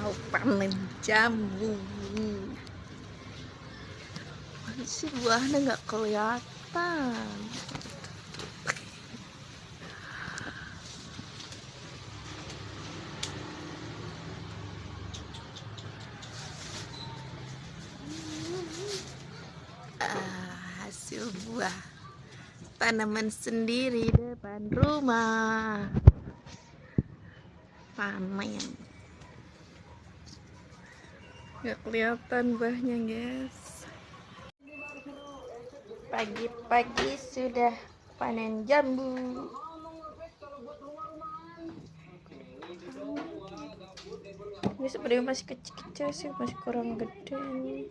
mau panen jambu. Masih buahnya nggak kelihatan. Hasil buah tanaman sendiri depan rumah. Panen. Nggak kelihatan buahnya, guys. Pagi-pagi sudah panen jambu. Ini sebenarnya masih kecil-kecil sih, masih kurang gede.